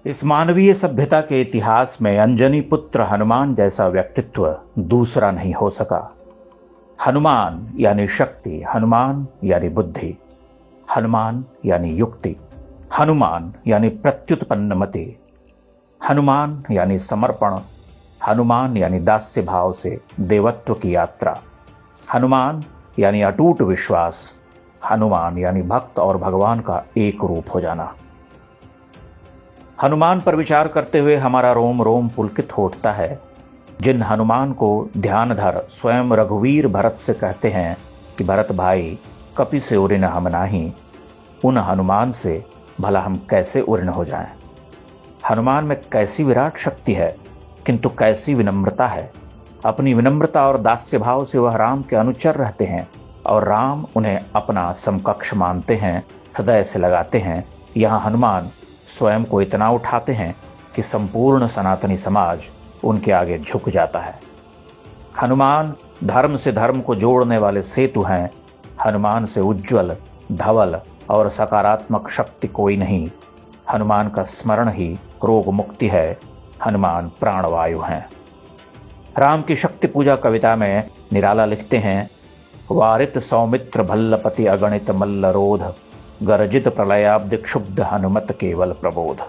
इस मानवीय सभ्यता के इतिहास में अंजनी पुत्र हनुमान जैसा व्यक्तित्व दूसरा नहीं हो सका। हनुमान यानी शक्ति, हनुमान यानी बुद्धि, हनुमान यानी युक्ति, हनुमान यानी प्रत्युत्पन्न मति, हनुमान यानी समर्पण, हनुमान यानी दास्य भाव से देवत्व की यात्रा, हनुमान यानी अटूट विश्वास, हनुमान यानी भक्त और भगवान का एक रूप हो जाना। हनुमान पर विचार करते हुए हमारा रोम रोम पुलकित हो उठता है। जिन हनुमान को ध्यानधर स्वयं रघुवीर भरत से कहते हैं कि भरत भाई कपि से उरिन हम नाही, उन हनुमान से भला हम कैसे उरिन हो जाएं। हनुमान में कैसी विराट शक्ति है, किंतु कैसी विनम्रता है। अपनी विनम्रता और दास्य भाव से वह राम के अनुचर रहते हैं और राम उन्हें अपना समकक्ष मानते हैं, हृदय से लगाते हैं। यहाँ हनुमान स्वयं को इतना उठाते हैं कि संपूर्ण सनातनी समाज उनके आगे झुक जाता है। हनुमान धर्म से धर्म को जोड़ने वाले सेतु हैं। हनुमान से उज्जवल, धवल और सकारात्मक शक्ति कोई नहीं। हनुमान का स्मरण ही रोग मुक्ति है। हनुमान प्राणवायु हैं। राम की शक्ति पूजा कविता में निराला लिखते हैं, वारित सौमित्र भल्लपति अगणित मल्लरोध, गरजित प्रलयाब्द क्षुब्ध हनुमत केवल प्रबोध।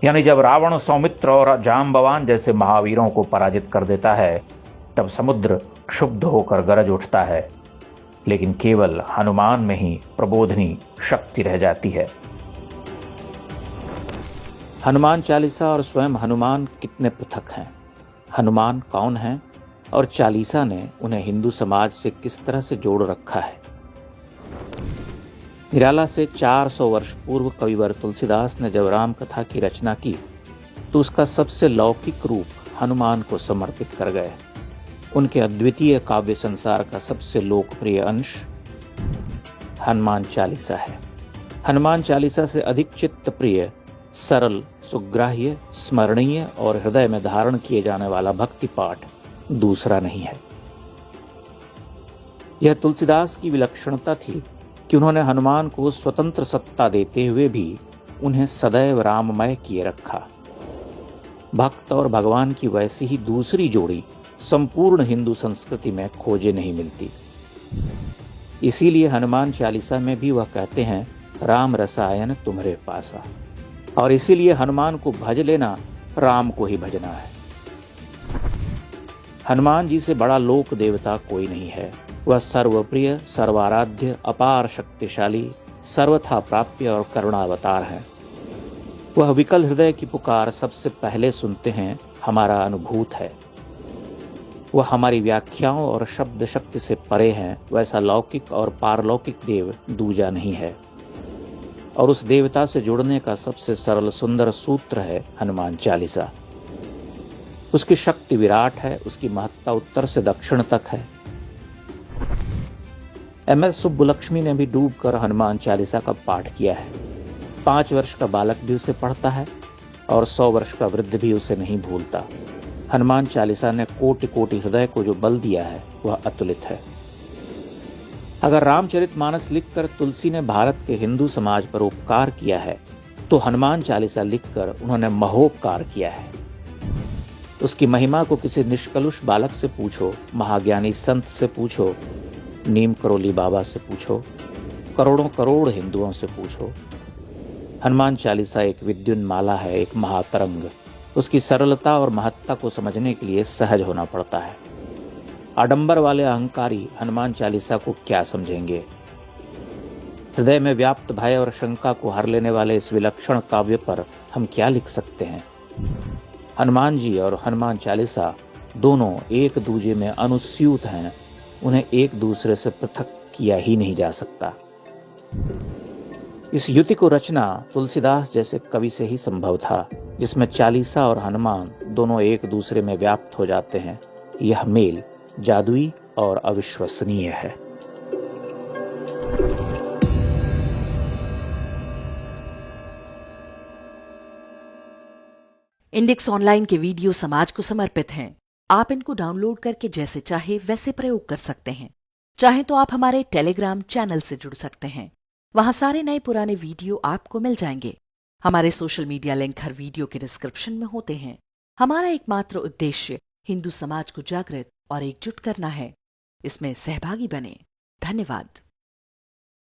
यानी जब रावण सौमित्र और जाम्बवान जैसे महावीरों को पराजित कर देता है, तब समुद्र क्षुब्ध होकर गरज उठता है, लेकिन केवल हनुमान में ही प्रबोधनी शक्ति रह जाती है। हनुमान चालीसा और स्वयं हनुमान कितने पृथक हैं। हनुमान कौन हैं और चालीसा ने उन्हें हिंदू समाज से किस तरह से जोड़ रखा है। निराला से 400 वर्ष पूर्व कविवर तुलसीदास ने जब राम कथा की रचना की तो उसका सबसे लौकिक रूप हनुमान को समर्पित कर गए। उनके अद्वितीय काव्य संसार का सबसे लोकप्रिय अंश हनुमान चालीसा है। हनुमान चालीसा से अधिक चित्त प्रिय, सरल, सुग्राह्य, स्मरणीय और हृदय में धारण किए जाने वाला भक्ति पाठ दूसरा नहीं है। यह तुलसीदास की विलक्षणता थी कि उन्होंने हनुमान को स्वतंत्र सत्ता देते हुए भी उन्हें सदैव राममय किए रखा। भक्त और भगवान की वैसी ही दूसरी जोड़ी संपूर्ण हिंदू संस्कृति में खोजे नहीं मिलती। इसीलिए हनुमान चालीसा में भी वह कहते हैं, राम रसायन तुम्हारे पासा। और इसीलिए हनुमान को भज लेना राम को ही भजना है। हनुमान जी से बड़ा लोक देवता कोई नहीं है। वह सर्वप्रिय, सर्वाराध्य, अपार शक्तिशाली, सर्वथा प्राप्य और करुणावतार है। वह विकल हृदय की पुकार सबसे पहले सुनते हैं, हमारा अनुभूत है। वह हमारी व्याख्याओं और शब्द शक्ति से परे हैं। वैसा लौकिक और पारलौकिक देव दूजा नहीं है। और उस देवता से जुड़ने का सबसे सरल सुंदर सूत्र है हनुमान चालीसा। उसकी शक्ति विराट है, उसकी महत्ता उत्तर से दक्षिण तक है। MS सुब्बुलक्ष्मी ने भी डूबकर हनुमान चालीसा का पाठ किया है। 5 वर्ष का बालक भी उसे पढ़ता है और 100 वर्ष का वृद्ध भी उसे नहीं भूलता। हनुमान चालीसा ने कोटि कोटि हृदय को जो बल दिया है वह अतुलित है। अगर रामचरितमानस लिखकर तुलसी ने भारत के हिंदू समाज पर उपकार किया है, तो हनुमान चालीसा लिखकर उन्होंने महोपकार किया है। उसकी महिमा को किसी निष्कलुष बालक से पूछो, महाज्ञानी संत से पूछो, नीम करोली बाबा से पूछो, करोड़ों करोड़ हिंदुओं से पूछो। हनुमान चालीसा एक विद्युन्माला है, एक महातरंग। उसकी सरलता और महत्ता को समझने के लिए सहज होना पड़ता है। आडंबर वाले अहंकारी हनुमान चालीसा को क्या समझेंगे। हृदय में व्याप्त भय और शंका को हर लेने वाले इस विलक्षण काव्य पर हम क्या लिख सकते हैं। हनुमान जी और हनुमान चालीसा दोनों एक दूजे में अनुस्यूत हैं। उन्हें एक दूसरे से पृथक किया ही नहीं जा सकता। इस युति को रचना तुलसीदास जैसे कवि से ही संभव था, जिसमें चालीसा और हनुमान दोनों एक दूसरे में व्याप्त हो जाते हैं। यह मेल जादुई और अविश्वसनीय है। इंडेक्स ऑनलाइन के वीडियो समाज को समर्पित हैं। आप इनको डाउनलोड करके जैसे चाहे वैसे प्रयोग कर सकते हैं। चाहे तो आप हमारे टेलीग्राम चैनल से जुड़ सकते हैं। वहां सारे नए पुराने वीडियो आपको मिल जाएंगे। हमारे सोशल मीडिया लिंक हर वीडियो के डिस्क्रिप्शन में होते हैं। हमारा एकमात्र उद्देश्य हिंदू समाज को जागृत और एकजुट करना है। इसमें सहभागी बने। धन्यवाद।